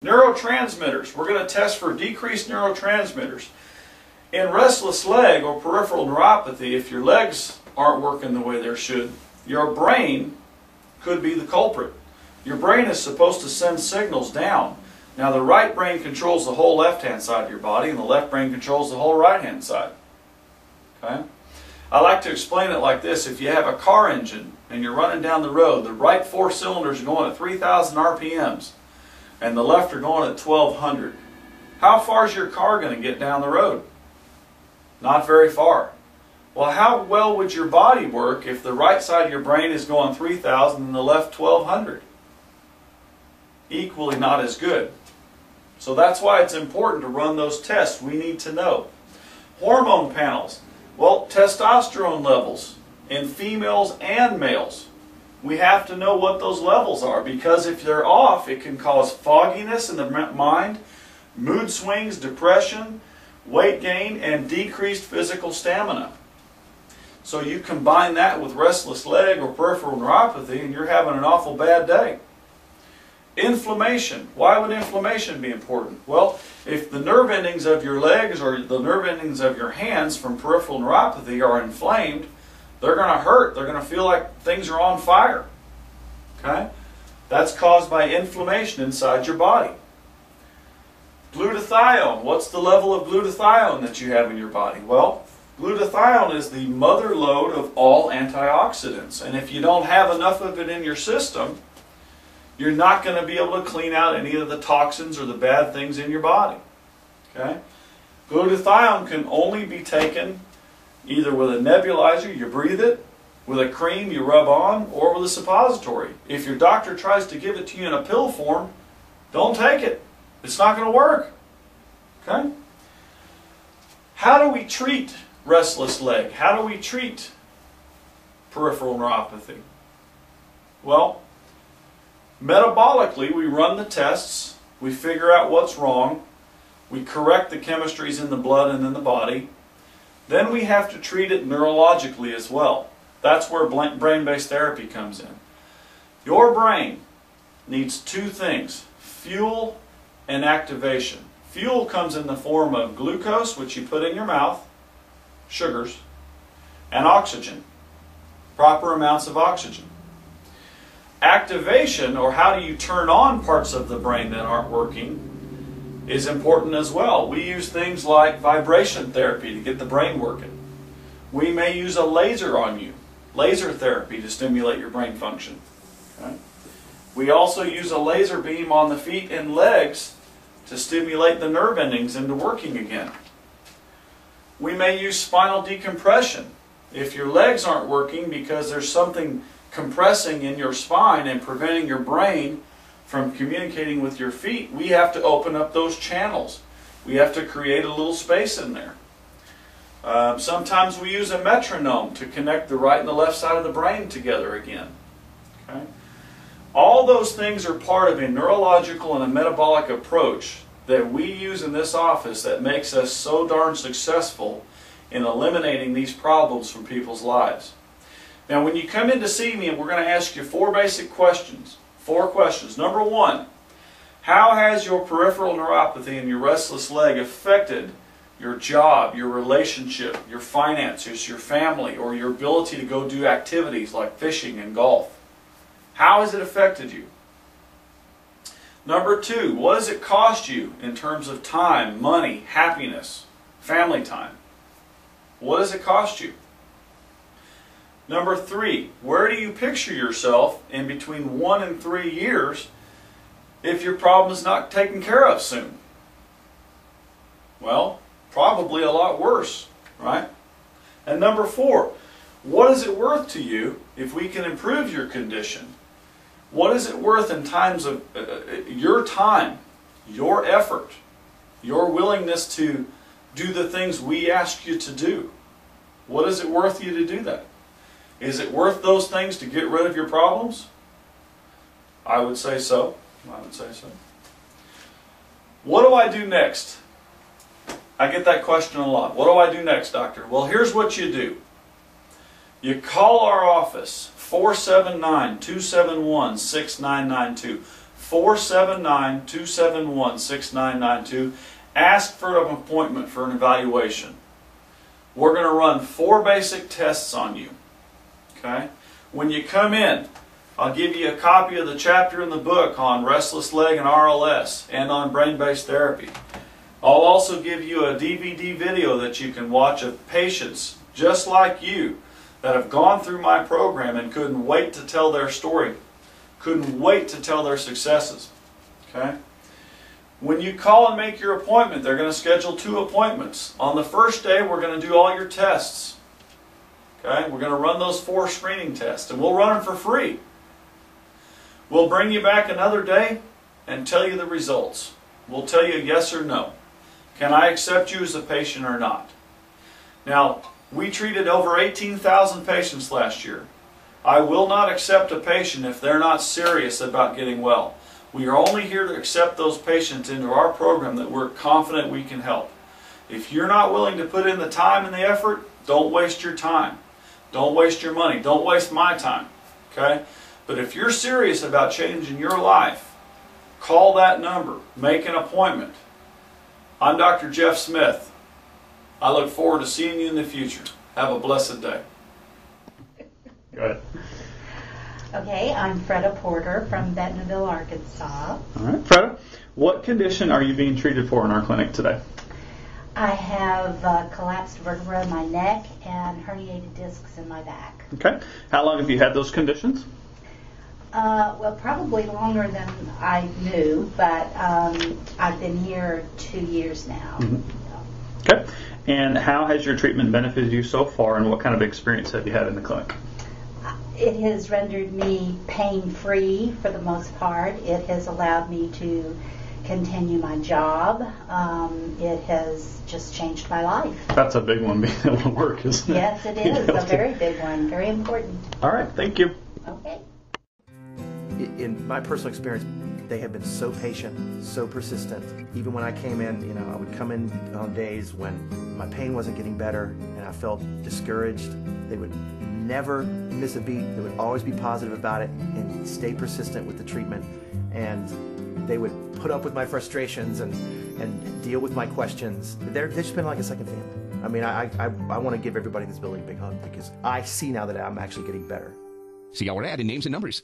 Neurotransmitters. We're going to test for decreased neurotransmitters. In restless leg or peripheral neuropathy, if your legs aren't working the way they should, your brain could be the culprit. Your brain is supposed to send signals down. Now the right brain controls the whole left-hand side of your body and the left brain controls the whole right-hand side. Okay? I like to explain it like this. If you have a car engine and you're running down the road, the right four cylinders are going at 3,000 RPMs and the left are going at 1,200. How far is your car going to get down the road? Not very far. Well, how well would your body work if the right side of your brain is going 3,000 and the left 1,200? Equally not as good. So that's why it's important to run those tests. We need to know. Hormone panels. Well, testosterone levels in females and males. We have to know what those levels are, because if they're off, it can cause fogginess in the mind, mood swings, depression, weight gain, and decreased physical stamina. So you combine that with restless leg or peripheral neuropathy and you're having an awful bad day. Inflammation. Why would inflammation be important? Well, if the nerve endings of your legs or the nerve endings of your hands from peripheral neuropathy are inflamed, they're going to hurt. They're going to feel like things are on fire. Okay? That's caused by inflammation inside your body. Glutathione. What's the level of glutathione that you have in your body? Well, glutathione is the mother lode of all antioxidants. And if you don't have enough of it in your system, you're not going to be able to clean out any of the toxins or the bad things in your body. Okay? Glutathione can only be taken either with a nebulizer, you breathe it, with a cream you rub on, or with a suppository. If your doctor tries to give it to you in a pill form, don't take it. It's not going to work. Okay? How do we treat restless leg? How do we treat peripheral neuropathy? Well, metabolically, we run the tests, we figure out what's wrong, we correct the chemistries in the blood and in the body. Then we have to treat it neurologically as well. That's where brain-based therapy comes in. Your brain needs two things: fuel and activation. Fuel comes in the form of glucose, which you put in your mouth, sugars, and oxygen, proper amounts of oxygen. Activation, or how do you turn on parts of the brain that aren't working, is important as well. We use things like vibration therapy to get the brain working. We may use a laser on you, laser therapy, to stimulate your brain function. Okay? We also use a laser beam on the feet and legs to stimulate the nerve endings into working again. We may use spinal decompression. If your legs aren't working because there's something compressing in your spine and preventing your brain from communicating with your feet, we have to open up those channels. We have to create a little space in there. Sometimes we use a metronome to connect the right and the left side of the brain together again. Okay? All those things are part of a neurological and a metabolic approach that we use in this office that makes us so darn successful in eliminating these problems from people's lives. Now, when you come in to see me, we're going to ask you four basic questions. 4 questions. Number 1, how has your peripheral neuropathy and your restless leg affected your job, your relationship, your finances, your family, or your ability to go do activities like fishing and golf? How has it affected you? Number 2, what does it cost you in terms of time, money, happiness, family time? What does it cost you? Number 3, where do you picture yourself in between 1 and 3 years if your problem is not taken care of soon? Well, probably a lot worse, right? And number 4, what is it worth to you if we can improve your condition? What is it worth in times of your time, your effort, your willingness to do the things we ask you to do? What is it worth you to do that? Is it worth those things to get rid of your problems? I would say so. I would say so. What do I do next? I get that question a lot. What do I do next, doctor? Well, here's what you do. You call our office, 479-271-6992. 479-271-6992. Ask for an appointment for an evaluation. We're going to run 4 basic tests on you. Okay? When you come in, I'll give you a copy of the chapter in the book on restless leg and RLS and on brain-based therapy. I'll also give you a DVD video that you can watch of patients just like you that have gone through my program and couldn't wait to tell their story, couldn't wait to tell their successes. Okay? When you call and make your appointment, they're going to schedule 2 appointments. On the first day, we're going to do all your tests. Okay? We're going to run those 4 screening tests, and we'll run them for free. We'll bring you back another day and tell you the results. We'll tell you yes or no. Can I accept you as a patient or not? Now, we treated over 18,000 patients last year. I will not accept a patient if they're not serious about getting well. We are only here to accept those patients into our program that we're confident we can help. If you're not willing to put in the time and the effort, don't waste your time. Don't waste your money. Don't waste my time. Okay? But if you're serious about changing your life, call that number. Make an appointment. I'm Dr. Jeff Smith. I look forward to seeing you in the future. Have a blessed day. Go ahead. Okay, I'm Freda Porter from Bentonville, Arkansas. All right, Freda, what condition are you being treated for in our clinic today? I have collapsed vertebra in my neck and herniated discs in my back. Okay. How long have you had those conditions? Well, probably longer than I knew, but I've been here 2 years now. Mm-hmm. Okay. And how has your treatment benefited you so far, and what kind of experience have you had in the clinic? It has rendered me pain-free for the most part. It has allowed me to continue my job. It has just changed my life. That's a big one, being able to work, isn't it? Yes, it is. A very big one. Very important. All right. Thank you. Okay. In my personal experience, they have been so patient, so persistent. Even when I came in, I would come in on days when my pain wasn't getting better and I felt discouraged. They would never miss a beat. They would always be positive about it and stay persistent with the treatment. And they would put up with my frustrations and deal with my questions. They've just been like a second family. I mean, I want to give everybody in this building a big hug because I see now that I'm actually getting better. See our ad in names and numbers.